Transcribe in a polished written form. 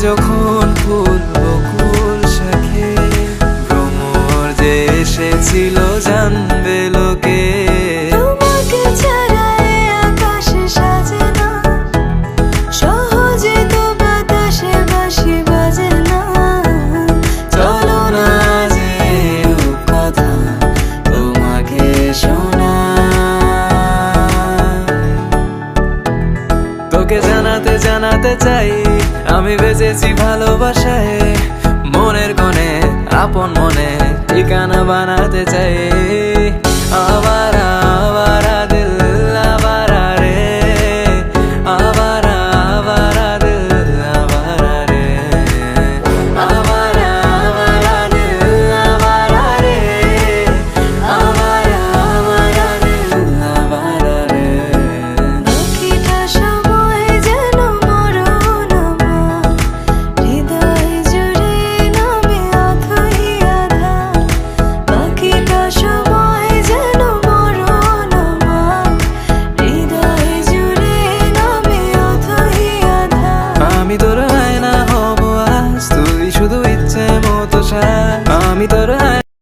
যখন ফুল বকুল শাখে ভ্রমর যে এসেছিল জানবে লোকে। তোমাকে ছাড়া এ আকাশ সাজে না, সহজে তো বাতাসে বাঁশি বাজে না। চলো না যে কথা তোমাকে তোকে জানাতে জানাতে চাই আমি বেঁচেছি ভালোবাসায়। মনের কোণে আপন মনে ঠিকানা বানাতে চাই। আবারা আবারা দিল আবারা রে, আবারা আবারা দিল আবারা রে, আবারা আবারা দিল আবারা রে, আবারা আবারা দিল আবারা রে। বাকিটা সময় যেন মরণ আমার, হৃদয় জুড়ে নামে অথই আধার। বাকিটা সময় যেন মরণ আমার, হৃদয় জুড়ে নামে অথই আধার। আমি তোর আয়না হব আজ, তুই শুধু ইচ্ছে মতো সাজ। আমি তোর